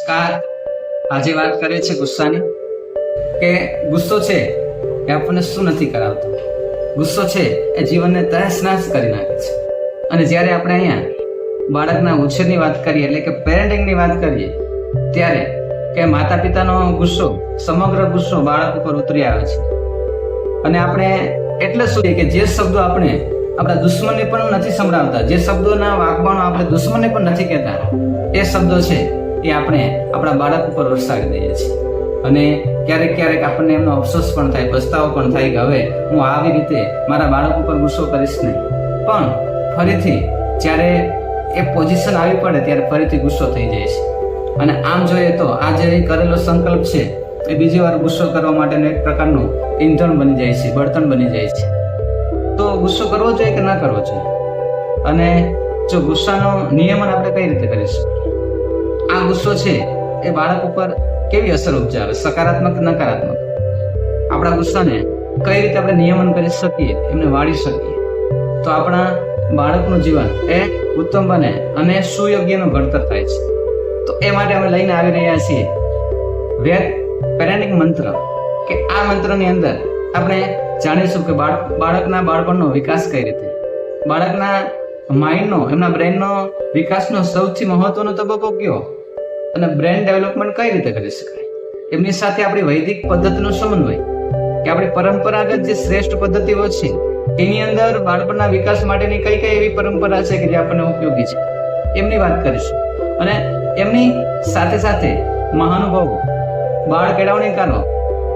નમસ્કાર। આજે વાત કરીએ છીએ ગુસ્સાની કે ગુસ્સો છે એ આપણને શું નથી કરાવતો। ગુસ્સો છે એ જીવનને તહેસ-નહેસ કરી નાખે છે। અને જ્યારે આપણે અહીંયા બાળકના ઉછેરની વાત કરીએ એટલે કે પેરેન્ટિંગની વાત કરીએ ત્યારે કે માતા પિતાનો ગુસ્સો, સમગ્ર ગુસ્સો બાળક ઉપર ઉતરી આવે છે। અને આપણે એટલે શું કે જે શબ્દો આપણે આપણા દુશ્મનને પણ નથી સંભળાવતા, જે શબ્દોના વાગબાણો આપણે દુશ્મનને પણ નથી કહેતા, એ શબ્દો છે એ આપણે આપણા બાળક ઉપર વરસાવી દઈએ છીએ। અને ક્યારેક ક્યારેક આપણને એમનો અફસોસ પણ થાય, પસ્તાવો પણ થાય કે હવે હું આવી રીતે મારા બાળક ઉપર ગુસ્સો કરીશ નહીં। પણ ફરીથી જ્યારે એ પોઝિશન આવી પડે ત્યારે ફરીથી ગુસ્સો થઈ જાય છે। અને આમ જોઈએ તો આ જે કરેલો સંકલ્પ છે એ બીજી વાર ગુસ્સો કરવા માટેનું એક પ્રકારનું ઈંધણ બની જાય છે, બળતણ બની જાય છે। તો ગુસ્સો કરવો જોઈએ કે ના કરવો જોઈએ? અને જો ગુસ્સાનો નિયમન આપણે કઈ રીતે કરી શકીએ? આ ગુસ્સો છે એ બાળક ઉપર કેવી અસર ઉપજાવે, સકારાત્મક કે નકારાત્મક? આપણા ગુસ્સાને કઈ રીતે આપણે નિયમન કરી શકીએ, એમને વાળી શકીએ તો આપણા બાળકનું જીવન એ ઉત્તમ બને અને સુયોગ્યનું ઘડતર થાય છે। તો એ માટે અમે લઈને આવી રહ્યા છીએ વેદ પેરેન્ટિંગ મંત્ર, કે આ મંત્રની અંદર આપણે જાણીશું કે બાળકના બાળપણનો વિકાસ કઈ રીતે, બાળકના માઇન્ડનો, એમના બ્રેનનો વિકાસનો સૌથી મહત્વનો તબક્કો કયો, અને બ્રેન ડેવલપમેન્ટ કઈ રીતે કરી શકાય, એમની સાથે આપણી વૈદિક પદ્ધતિનો સમન્વય, કે આપણી પરંપરાગત જે શ્રેષ્ઠ પદ્ધતિઓ છે એની અંદર બાળપણના વિકાસ માટેની કઈ કઈ એવી પરંપરા છે કે જે આપણને ઉપયોગી છે, એમની વાત કરીશું। અને એમની સાથે સાથે મહાનુભાવો, બાળ કેળવણીકારો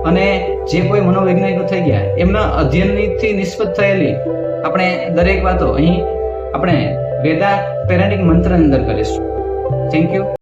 અને જે કોઈ મનોવૈજ્ઞાનિકો થઈ ગયા એમના અધ્યયનથી નિષ્પત્ત થયેલી આપણે દરેક વાતો અહીં આપણે વેદા પેરેન્ટિંગ મંત્રની અંદર કરીશું। Thank you.